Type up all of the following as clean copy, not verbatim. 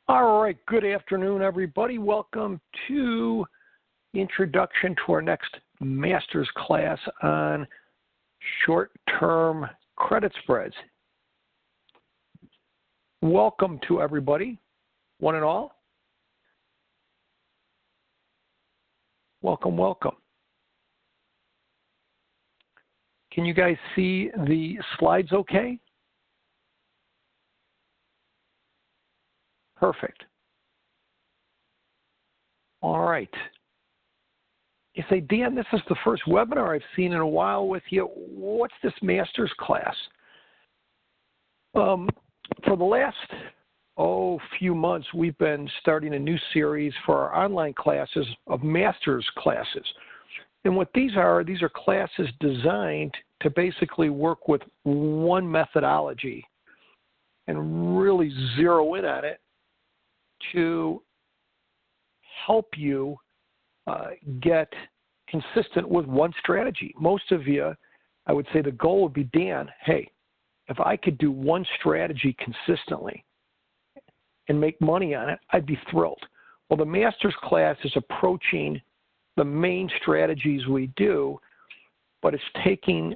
All right, good afternoon, everybody. Welcome to Introduction to our next master's class on short-term credit spreads. Welcome to everybody, one and all. Welcome, welcome. Can you guys see the slides okay? Perfect. All right. You say, Dan, this is the first webinar I've seen in a while with you. What's this master's class? For the last, few months, we've been starting a new series for our online classes of master's classes. And what these are classes designed to basically work with one methodology and really zero in on it to help you get consistent with one strategy. Most of you, I would say the goal would be, Dan, hey, if I could do one strategy consistently and make money on it, I'd be thrilled. Well, the master's class is approaching the main strategies we do, but it's taking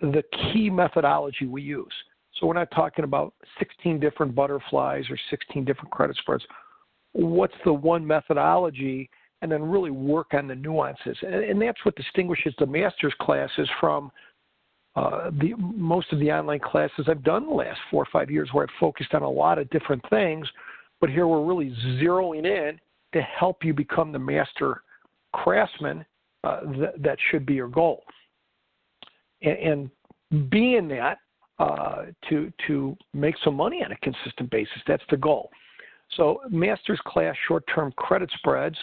the key methodology we use. So we're not talking about 16 different butterflies or 16 different credit spreads. What's the one methodology, and then really work on the nuances. And that's what distinguishes the master's classes from most of the online classes I've done the last 4 or 5 years, where I've focused on a lot of different things, but here we're really zeroing in to help you become the master craftsman. That should be your goal. And being that, to make some money on a consistent basis. That's the goal. So master's class short-term credit spreads.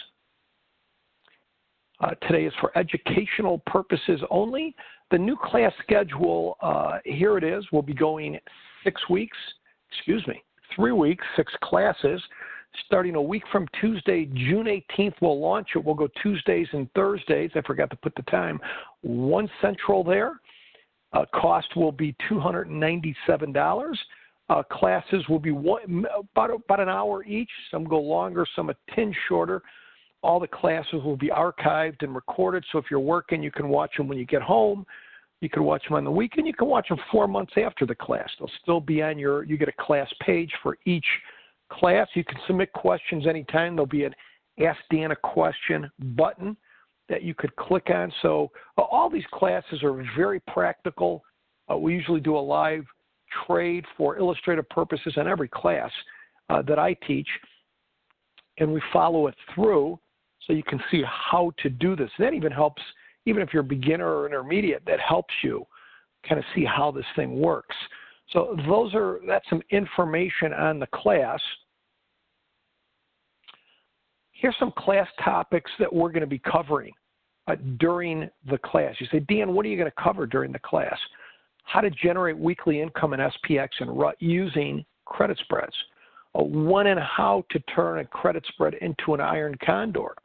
Today is for educational purposes only. The new class schedule, here it is. We'll be going 3 weeks, 6 classes. Starting a week from Tuesday, June 18th, we'll launch it. We'll go Tuesdays and Thursdays. I forgot to put the time. 1 Central there. Cost will be $297. Classes will be about an hour each. Some go longer, some a tinge shorter. All the classes will be archived and recorded, so if you're working, you can watch them when you get home. You can watch them on the weekend. You can watch them 4 months after the class. They'll still be on you get a class page for each class. You can submit questions anytime. There'll be an Ask Dan a Question button that you could click on. So all these classes are very practical. We usually do a live trade for illustrative purposes on every class that I teach, and we follow it through so you can see how to do this. That even helps, even if you're a beginner or intermediate, that helps you kind of see how this thing works. So that's some information on the class. Here's some class topics that we're going to be covering during the class. You say, Dan, what are you going to cover during the class? How to generate weekly income in SPX and RUT using credit spreads. When and how to turn a credit spread into an iron condor.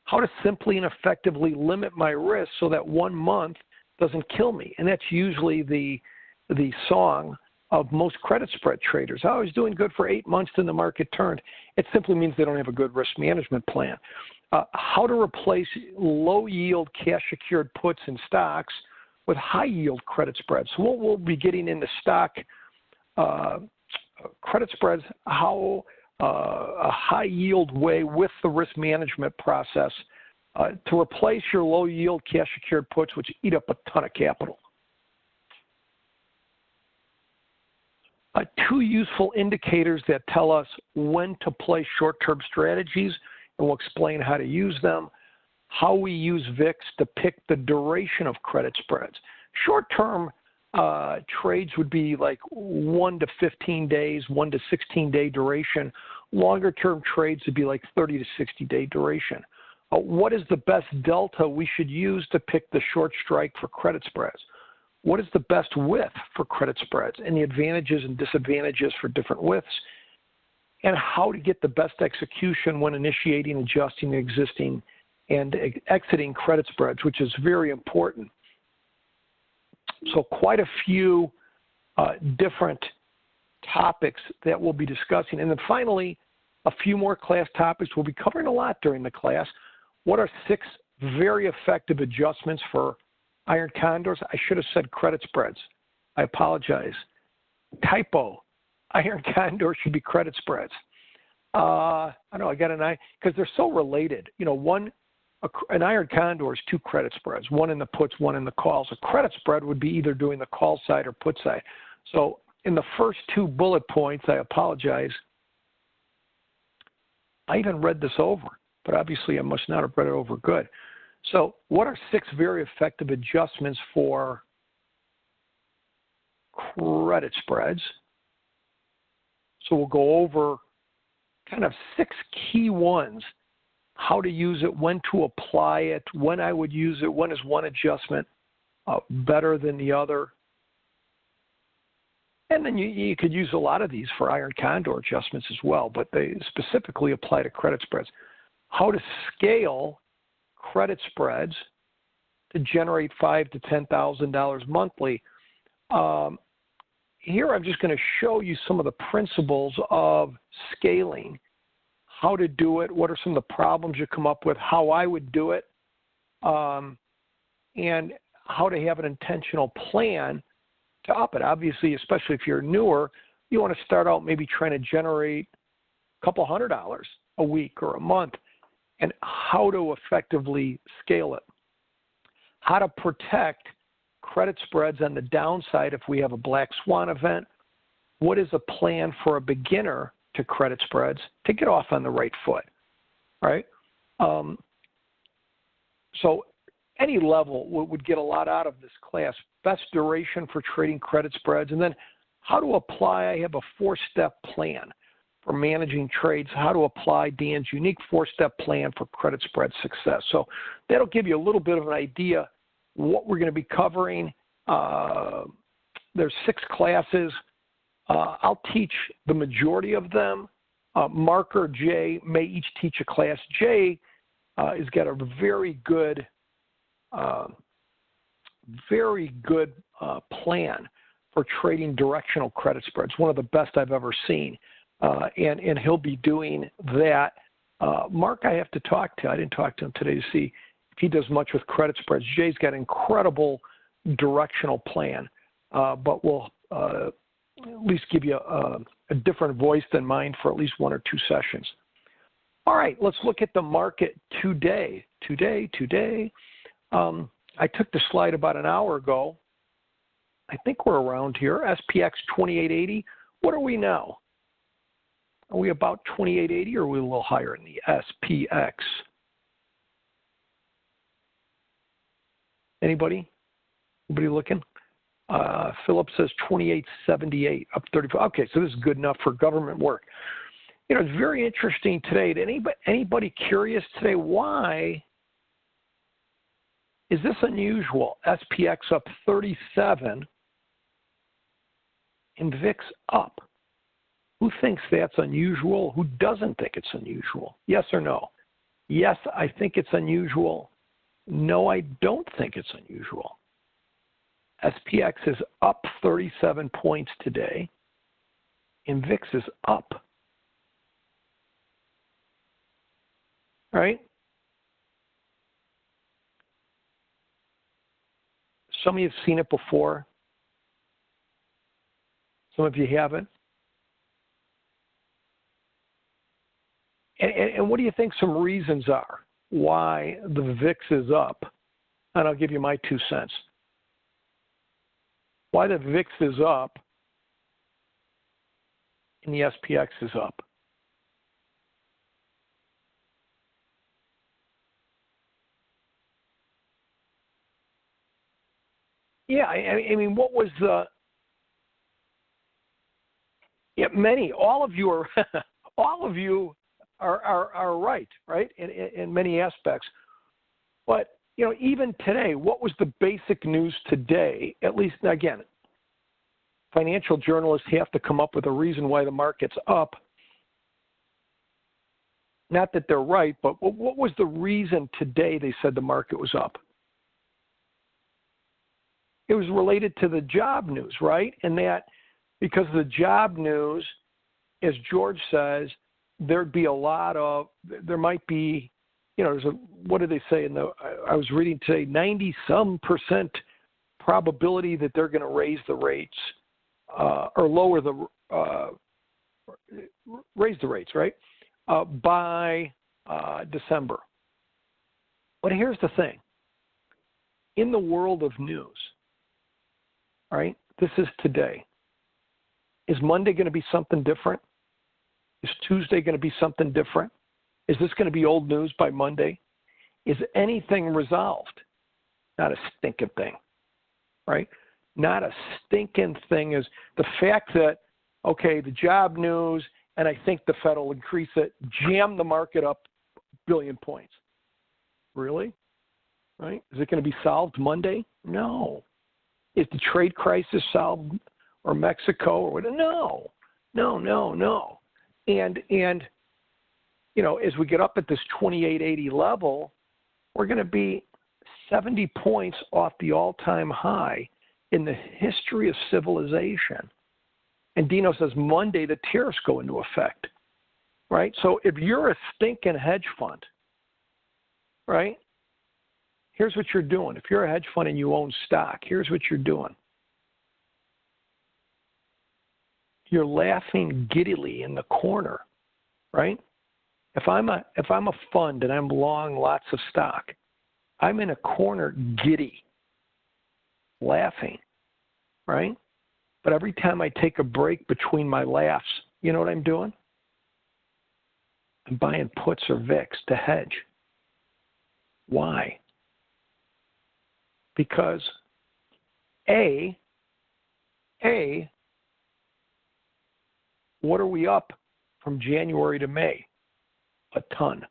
How to simply and effectively limit my risk so that 1 month doesn't kill me. And that's usually the song of most credit spread traders. I was doing good for 8 months, then the market turned. It simply means they don't have a good risk management plan. How to replace low-yield cash-secured puts and stocks with high-yield credit spreads. So we'll be getting into stock credit spreads, how a high-yield way with the risk management process to replace your low-yield cash-secured puts, which eat up a ton of capital. 2 useful indicators that tell us when to play short-term strategies, and we'll explain how to use them. How we use VIX to pick the duration of credit spreads. Short-term trades would be like 1 to 15 days, 1 to 16-day duration. Longer-term trades would be like 30 to 60-day duration. What is the best delta we should use to pick the short strike for credit spreads? What is the best width for credit spreads and the advantages and disadvantages for different widths? And how to get the best execution when initiating, adjusting existing, and exiting credit spreads, which is very important. So quite a few different topics that we'll be discussing. And then finally, a few more class topics. We'll be covering a lot during the class. What are 6 very effective adjustments for iron condors? I should have said credit spreads. I apologize. Typo. Iron condor should be credit spreads. I know I got an eye because they're so related. You know, an iron condor is 2 credit spreads, one in the puts, one in the calls. A credit spread would be either doing the call side or put side. So in the first 2 bullet points, I apologize. I even read this over, but obviously I must not have read it over good. So what are 6 very effective adjustments for credit spreads? So we'll go over kind of 6 key ones, how to use it, when to apply it, when I would use it, when is one adjustment better than the other. And then you could use a lot of these for iron condor adjustments as well, but they specifically apply to credit spreads. How to scale credit spreads to generate $5,000 to $10,000 monthly. Here I'm just going to show you some of the principles of scaling, how to do it, what are some of the problems you come up with, how I would do it, and how to have an intentional plan to up it. Obviously, especially if you're newer, you want to start out maybe trying to generate a couple $100 a week or a month, and how to effectively scale it. How to protect credit spreads on the downside if we have a black swan event. What is a plan for a beginner to credit spreads to get off on the right foot, right? So any level would get a lot out of this class. Best duration for trading credit spreads, and then how to apply. I have a 4-step plan for managing trades, how to apply Dan's unique 4-step plan for credit spread success. So that'll give you a little bit of an idea what we're going to be covering. There's 6 classes. I'll teach the majority of them. Mark or Jay may each teach a class. Jay has got a very good plan for trading directional credit spreads, one of the best I've ever seen. And he'll be doing that. Mark, I have to talk to. I didn't talk to him today to see if he does much with credit spreads. Jay's got an incredible directional plan, but we'll at least give you a different voice than mine for at least 1 or 2 sessions. All right, let's look at the market today. I took the slide about an hour ago. I think we're around here. SPX 2880. What are we now? Are we about 2880 or are we a little higher in the SPX? Anybody? Anybody looking? Philip says 2878, up 35. Okay, so this is good enough for government work. You know, it's very interesting today. Anybody curious today, why is this unusual? SPX up 37 and VIX up. Who thinks that's unusual? Who doesn't think it's unusual? Yes or no? Yes, I think it's unusual. No, I don't think it's unusual. SPX is up 37 points today, and VIX is up. Right? Some of you have seen it before. Some of you haven't. And what do you think some reasons are why the VIX is up? And I'll give you my 2 cents. Why the VIX is up and the SPX is up. Yeah, I mean, what was the? Yeah, all of you are, all of you are right, in many aspects. But you know, even today, what was the basic news today? At least, again, financial journalists have to come up with a reason why the market's up. Not that they're right, but what was the reason today they said the market was up? It was related to the job news, right? And that, because of the job news, as George says, there might be, what do they say I was reading today, 90-some% probability that they're going to raise the rates or raise the rates, right, by December. But here's the thing. In the world of news, right, this is today. Is Monday going to be something different? Is Tuesday going to be something different? Is this going to be old news by Monday? Is anything resolved? Not a stinking thing, right? Not a stinking thing is the fact that, okay, the job news, and I think the Fed will increase it, jam the market up a billion points. Really? Right? Is it going to be solved Monday? No. Is the trade crisis solved, or Mexico, or what? No. And as we get up at this 2880 level, we're going to be 70 points off the all-time high in the history of civilization. And Dino says Monday the tariffs go into effect, right? So if you're a stinking hedge fund, right, here's what you're doing. If you're a hedge fund and you own stock, here's what you're doing. You're laughing giddily in the corner, right? If I'm a fund and I'm long lots of stock, I'm in a corner giddy, laughing, right? But every time I take a break between my laughs, you know what I'm doing? I'm buying puts or VIX to hedge. Why? Because A, what are we up from January to May? A ton,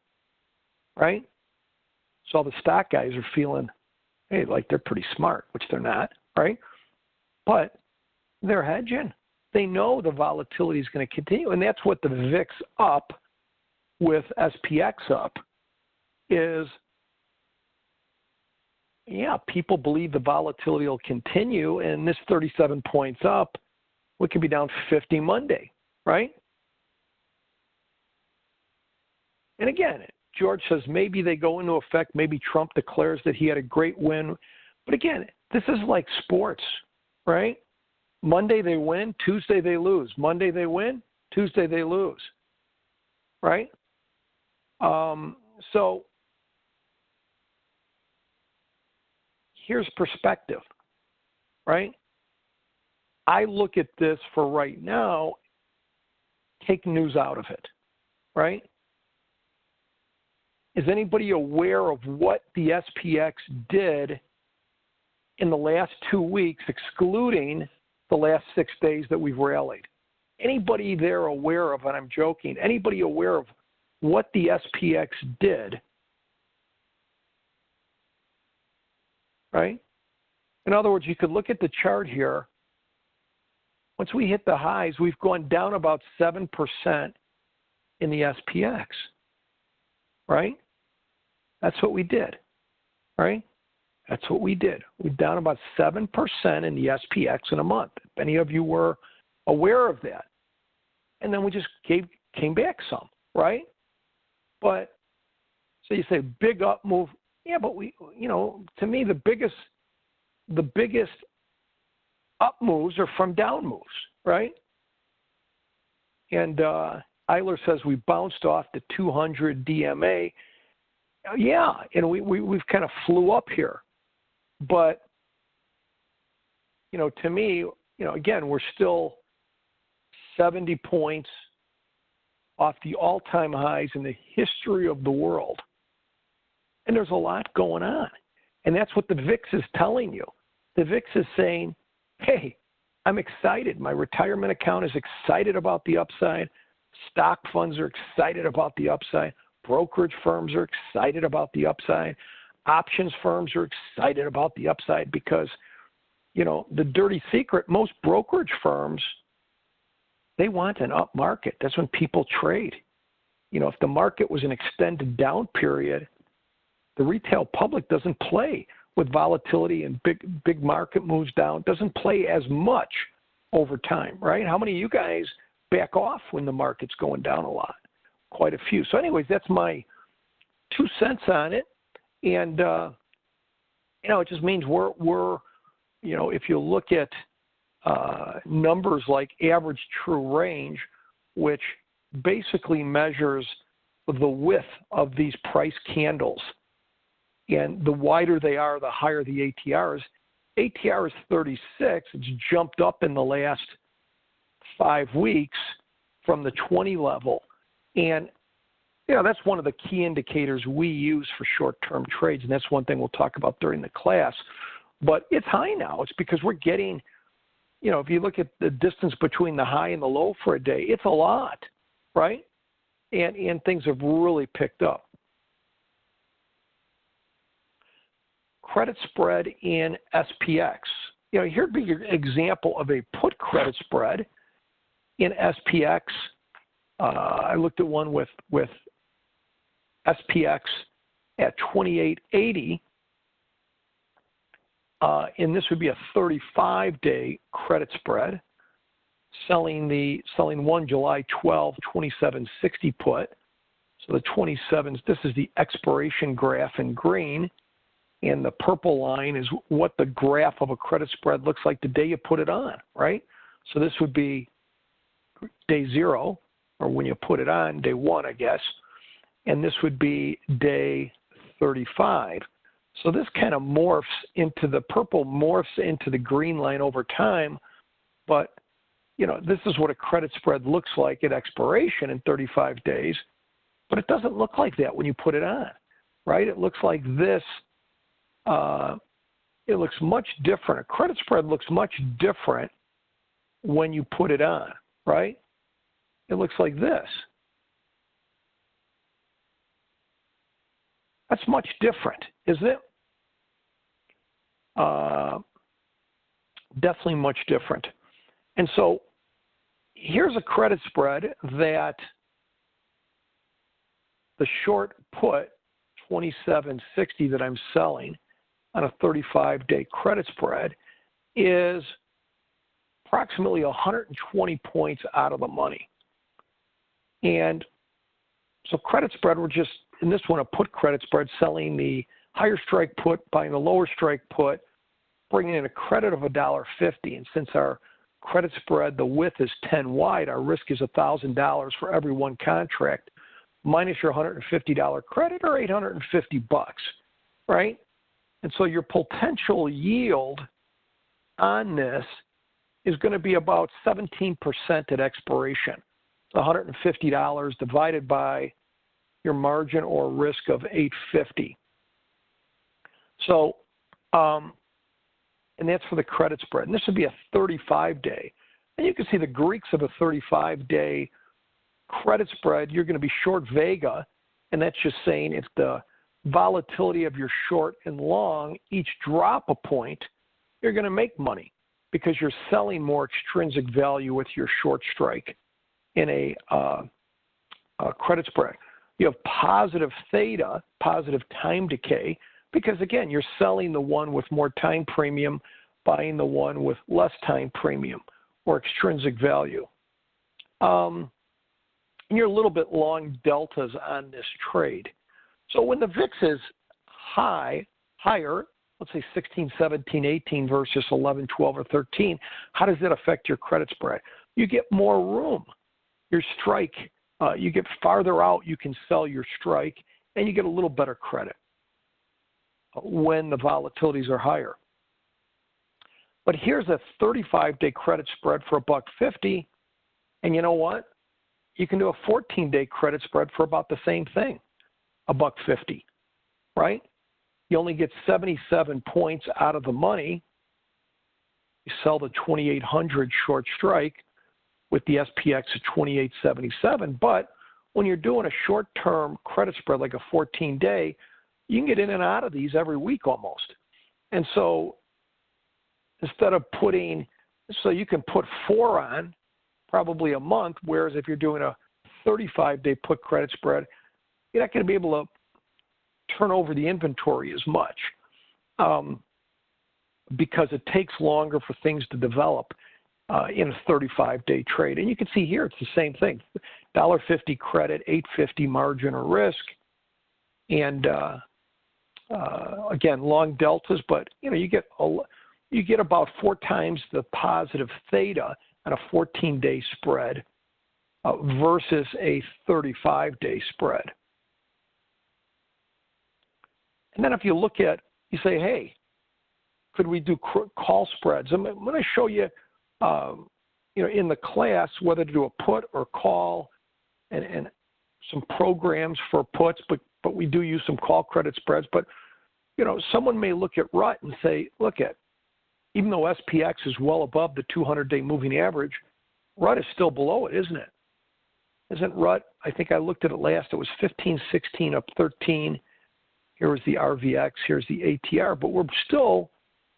right? So all the stock guys are feeling, hey, like they're pretty smart, which they're not, right? But they're hedging. They know the volatility is going to continue, and that's what the VIX up with SPX up is. Yeah, people believe the volatility will continue, and this 37 points up, we could be down 50 Monday, right? And again, George says maybe they go into effect, maybe Trump declares that he had a great win. But again, this is like sports, right? Monday they win, Tuesday they lose. Monday they win, Tuesday they lose, right? So here's perspective, right? I look at this for right now, take news out of it, right? Is anybody aware of what the SPX did in the last 2 weeks, excluding the last 6 days that we've rallied? Anybody there aware of, and I'm joking, anybody aware of what the SPX did? Right? In other words, you could look at the chart here. Once we hit the highs, we've gone down about 7% in the SPX. Right? That's what we did. Right? That's what we did. We're down about 7% in the SPX in a month. If any of you were aware of that. And then we just came back some, right? But, so you say big up move. Yeah, but to me, the biggest up moves are from down moves, right? And Eiler says we bounced off the 200 DMA. Yeah, and we've kind of flew up here. But, to me, again, we're still 70 points off the all-time highs in the history of the world. And there's a lot going on. And that's what the VIX is telling you. The VIX is saying, hey, I'm excited. My retirement account is excited about the upside. Stock funds are excited about the upside. Brokerage firms are excited about the upside. Options firms are excited about the upside because, the dirty secret, most brokerage firms, they want an up market. That's when people trade. If the market was an extended down period, the retail public doesn't play with volatility and big market moves down, doesn't play as much over time, right? How many of you guys back off when the market's going down a lot? Quite a few. So anyways, that's my 2 cents on it. And, it just means we're if you look at numbers like average true range, which basically measures the width of these price candles. And the wider they are, the higher the ATR is. ATR is 36. It's jumped up in the last 5 weeks from the 20 level. And, that's one of the key indicators we use for short-term trades. And that's one thing we'll talk about during the class. But it's high now. It's because we're getting, if you look at the distance between the high and the low for a day, it's a lot, right? And things have really picked up. Credit spread in SPX. Here'd be your example of a put credit spread in SPX. I looked at one with SPX at 2880, and this would be a 35-day credit spread, selling one July 12, 2760 put. So the 27s, this is the expiration graph in green, and the purple line is what the graph of a credit spread looks like the day you put it on, right? So this would be day 0, or when you put it on, day 1, I guess. And this would be day 35. So this kind of morphs into the purple, morphs into the green line over time. But, this is what a credit spread looks like at expiration in 35 days. But it doesn't look like that when you put it on, right? It looks like this. It looks much different. A credit spread looks much different when you put it on, right? It looks like this. That's much different, isn't it? Definitely much different. And so here's a credit spread that the short put 2760 that I'm selling on a 35-day credit spread is approximately 120 points out of the money. And so credit spread, we're just, in this one, a put credit spread, selling the higher strike put, buying the lower strike put, bringing in a credit of $1.50. And since our credit spread, the width is 10 wide, our risk is $1,000 for every one contract, minus your $150 credit, or $850, right? And so your potential yield on this is going to be about 17% at expiration. $150 divided by your margin or risk of $850. So, and that's for the credit spread. And this would be a 35-day. And you can see the Greeks of a 35-day credit spread. You're going to be short Vega, and that's just saying it's the volatility of your short and long. Each drop a point, you're going to make money because you're selling more extrinsic value with your short strike in a credit spread. You have positive theta, positive time decay, because again, you're selling the one with more time premium, buying the one with less time premium or extrinsic value. And you're a little bit long deltas on this trade. So when the VIX is higher, let's say 16, 17, 18 versus 11, 12, or 13, how does that affect your credit spread? You get more room. Your strike, you get farther out, you can sell your strike, and you get a little better credit when the volatilities are higher. But here's a 35-day credit spread for $1.50, and you know what? You can do a 14-day credit spread for about the same thing, $1.50, right? You only get 77 points out of the money. You sell the 2800 short strike with the SPX at 2877, but when you're doing a short-term credit spread like a 14-day, you can get in and out of these every week almost. And so instead of so you can put 4 on probably a month, whereas if you're doing a 35-day put credit spread, you're not going to be able to turn over the inventory as much because it takes longer for things to develop. in a 35-day trade. And you can see here it's the same thing. $1.50 credit, $8.50 margin or risk. And again, long deltas, but you get about 4 times the positive theta on a 14-day spread versus a 35-day spread. And then if you look at, you say, hey, could we do call spreads? I'm going to show you, in the class whether to do a put or call, and some programs for puts, but we do use some call credit spreads. But someone may look at RUT and say, even though SPX is well above the 200-day moving average, RUT is still below it, isn't it? Isn't RUT? I think I looked at it last. It was 15.16 up 13. Here was the RVX. Here's the ATR. But we're still,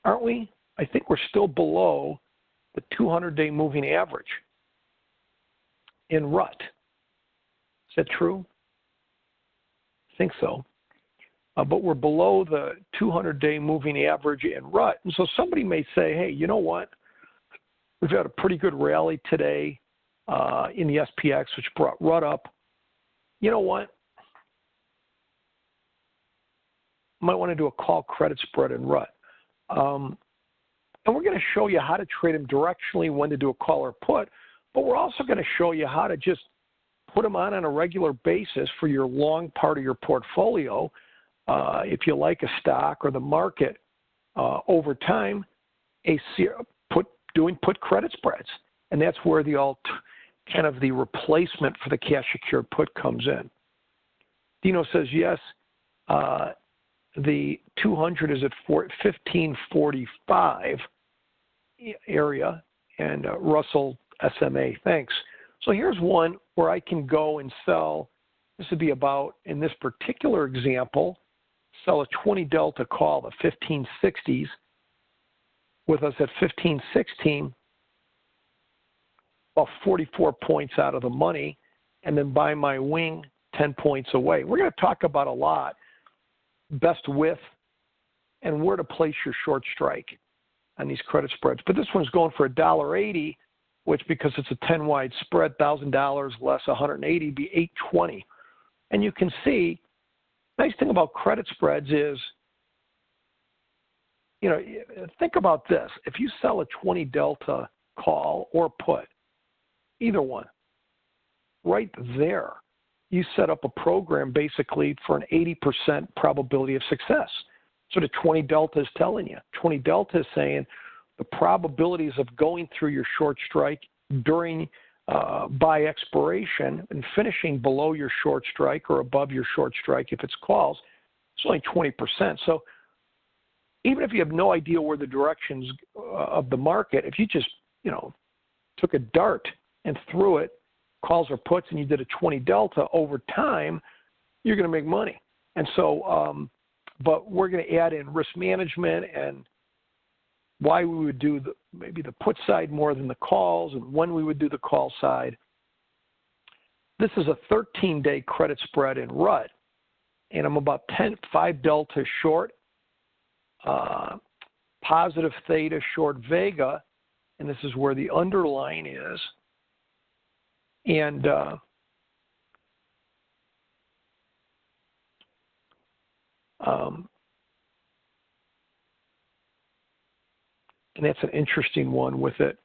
aren't we? I think we're still below the 200-day moving average in RUT. Is that true? I think so. But we're below the 200-day moving average in RUT. And so somebody may say, hey, you know what? We've had a pretty good rally today in the SPX, which brought RUT up. You know what? Might want to do a call credit spread in RUT. And we're going to show you how to trade them directionally, when to do a call or put, but we're also going to show you how to just put them on a regular basis for your long part of your portfolio. If you like a stock or the market over time, doing put credit spreads. And that's where the kind of the replacement for the cash secured put comes in. Dino says, yes, the 200 is at 1545 area, and Russell SMA, thanks. So here's one where I can go and sell. This would be about, in this particular example, sell a 20 delta call, the 1560s, with us at 1516, about 44 points out of the money, and then buy my wing 10 points away. We're going to talk about a lot, best width, and where to place your short strike on these credit spreads. But this one's going for $1.80, which, because it's a 10 wide spread, $1,000 less 180 be $8.20. And you can see, nice thing about credit spreads is, think about this. If you sell a 20 delta call or put, either one, right there, you set up a program basically for an 80% probability of success. So the 20 delta is telling you. 20 delta is saying the probabilities of going through your short strike during by expiration and finishing below your short strike or above your short strike if it's calls, it's only 20%. So even if you have no idea where the directions of the market, if you just, took a dart and threw it, calls or puts, and you did a 20 delta, over time, you're going to make money. And so, but we're going to add in risk management and why we would do maybe the put side more than the calls, and when we would do the call side. This is a 13-day credit spread in RUT, and I'm about 5 delta short, positive theta short Vega, and this is where the underline is. And and that's an interesting one with it.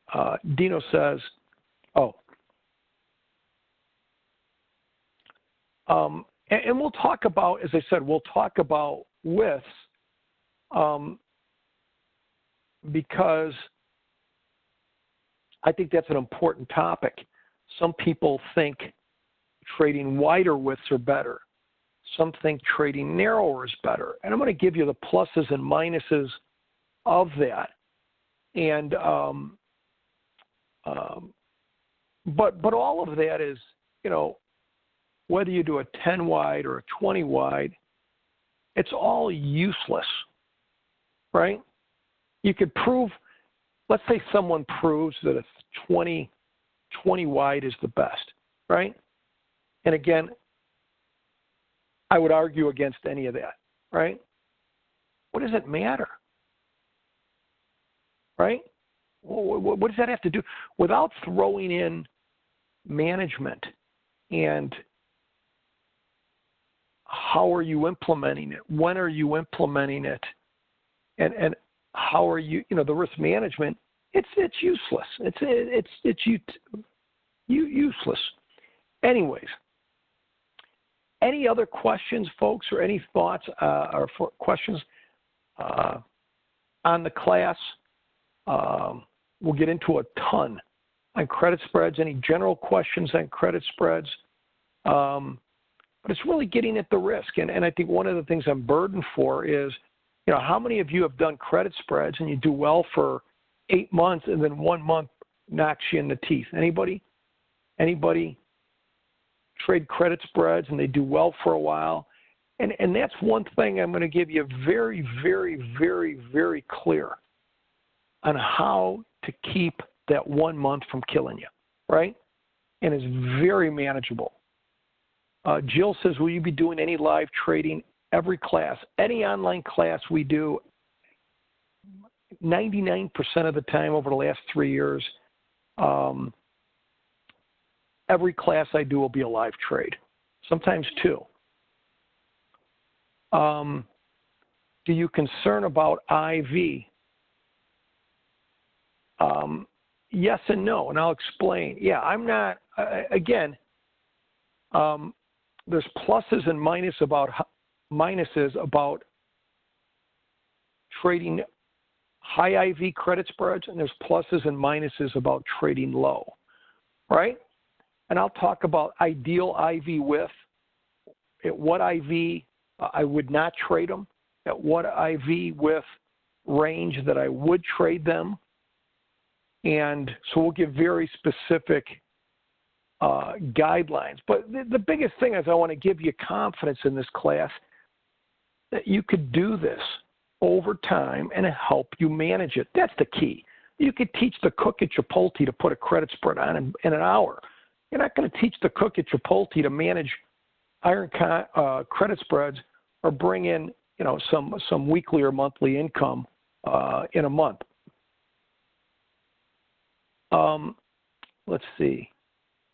Dino says, and we'll talk about, as I said, we'll talk about widths because I think that's an important topic. Some people think trading wider widths are better. Some think trading narrower is better. And I'm going to give you the pluses and minuses of that. And but all of that is, whether you do a 10 wide or a 20 wide, it's all useless, right? You could prove, let's say someone proves that a 20 wide is the best, right? And again, I would argue against any of that, right? What does it matter? Right? What does that have to do? Without throwing in management and how are you implementing it? When are you implementing it? And how are you? The risk management. It's useless. It's useless. Anyways, any other questions, folks, or any thoughts or questions on the class? We'll get into a ton on credit spreads. Any general questions on credit spreads? But it's really getting at the risk. And I think one of the things I'm burdened for is, how many of you have done credit spreads and you do well for 8 months and then 1 month knocks you in the teeth? Anybody trade credit spreads and they do well for a while? And that's one thing I'm going to give you very, very, very, very clear on how to keep that 1 month from killing you, right? And it's very manageable. Jill says, will you be doing any live trading? Every class, any online class we do, 99% of the time over the last 3 years, every class I do will be a live trade, sometimes 2. Do you concern about IV? Yes and no, and I'll explain. Yeah, I'm not, again, there's pluses and minuses about trading high IV credit spreads, and there's pluses and minuses about trading low, right? And I'll talk about ideal IV with, at what IV I would not trade them, at what IV with range that I would trade them. And so we'll give very specific guidelines. But the biggest thing is I want to give you confidence in this class that you could do this over time and help you manage it. That's the key. You could teach the cook at Chipotle to put a credit spread on in an hour. You're not going to teach the cook at Chipotle to manage iron credit spreads or bring in some weekly or monthly income in a month. Let's see.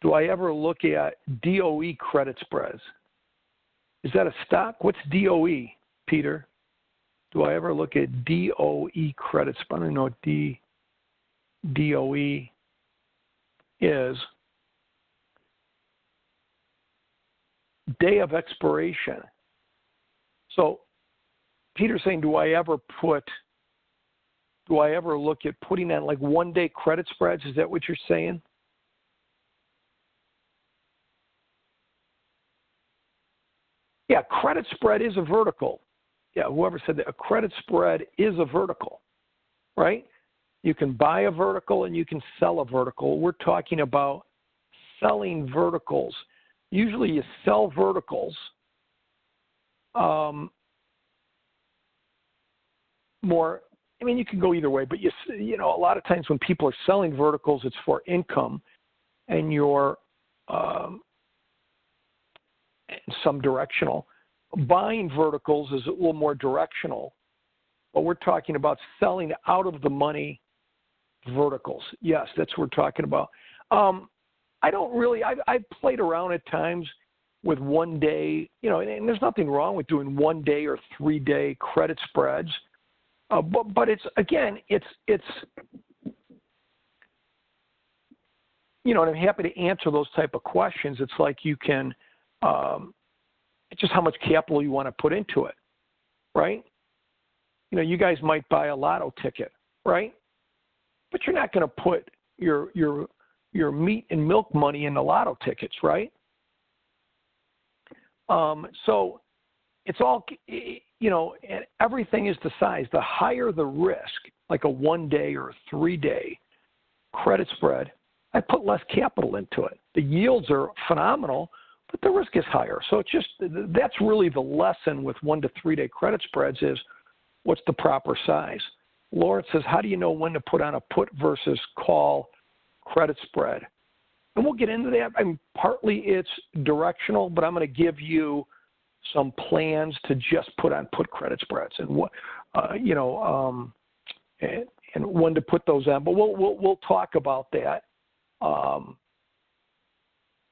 Do I ever look at DOE credit spreads? Is that a stock? What's DOE, Peter? Do I ever look at DOE credit spread? I don't know what DOE is. Day of expiration. So Peter's saying, do I ever look at putting on like 1 day credit spreads? Is that what you're saying? Yeah, credit spread is a vertical. Yeah, whoever said that, a credit spread is a vertical, right? You can buy a vertical and you can sell a vertical. We're talking about selling verticals. Usually you sell verticals more. I mean, you can go either way, but a lot of times when people are selling verticals, it's for income, and you're some directional. Buying verticals is a little more directional, but we're talking about selling out of the money verticals. Yes, that's what we're talking about. I've played around at times with 1 day, and there's nothing wrong with doing 1 day or 3 day credit spreads. But it's, again, it's and I'm happy to answer those type of questions. It's like you can, it's just how much capital you want to put into it, right? You guys might buy a lotto ticket, right? But you're not going to put your meat and milk money in the lotto tickets, right? So it's all, and everything is the size. The higher the risk, like a 1 day or a 3 day credit spread, I put less capital into it. The yields are phenomenal, but the risk is higher. So it's just, that's really the lesson with 1 to 3 day credit spreads is what's the proper size. Lawrence says, how do you know when to put on a put versus call credit spread? And we'll get into that. I mean, partly it's directional, but I'm going to give you some plans to just put on put credit spreads and what, and and when to put those on. But we'll talk about that,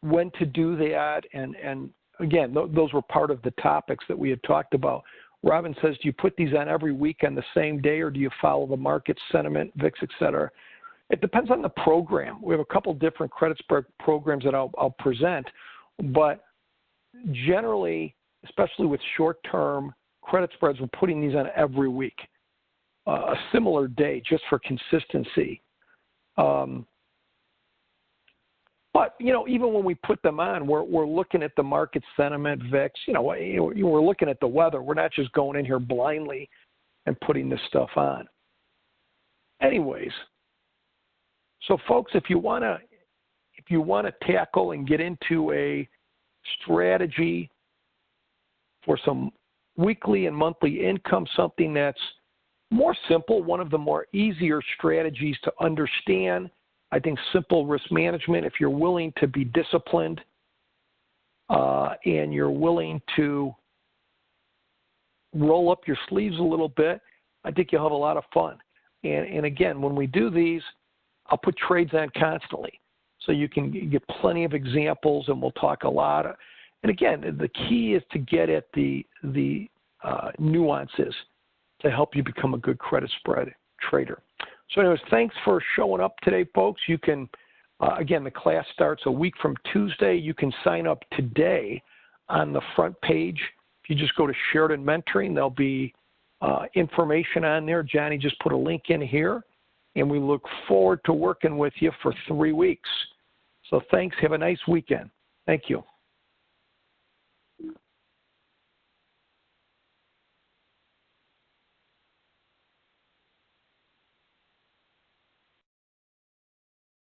when to do that, and again, those were part of the topics that we had talked about. Robin says, do you put these on every week on the same day, or do you follow the market sentiment, VIX, et cetera? It depends on the program. We have a couple different credit spread programs that I'll present, but generally, especially with short-term credit spreads, we're putting these on every week, a similar day, just for consistency. But, you know, even when we put them on, we're looking at the market sentiment, VIX, we're looking at the weather. We're not just going in here blindly and putting this stuff on. Anyways, so folks, if you want to tackle and get into a strategy for some weekly and monthly income, something that's more simple, one of the more easier strategies to understand, I think simple risk management, if you're willing to be disciplined and you're willing to roll up your sleeves a little bit, I think you'll have a lot of fun. And again, when we do these, I'll put trades on constantly. So you can get plenty of examples, and we'll talk a lot. And again, the key is to get at the nuances to help you become a good credit spread trader. So anyways, thanks for showing up today, folks. You can, again, the class starts a week from Tuesday. You can sign up today on the front page. If you just go to Sheridan Mentoring, there'll be information on there. Johnny just put a link in here, and we look forward to working with you for 3 weeks. So thanks. Have a nice weekend. Thank you.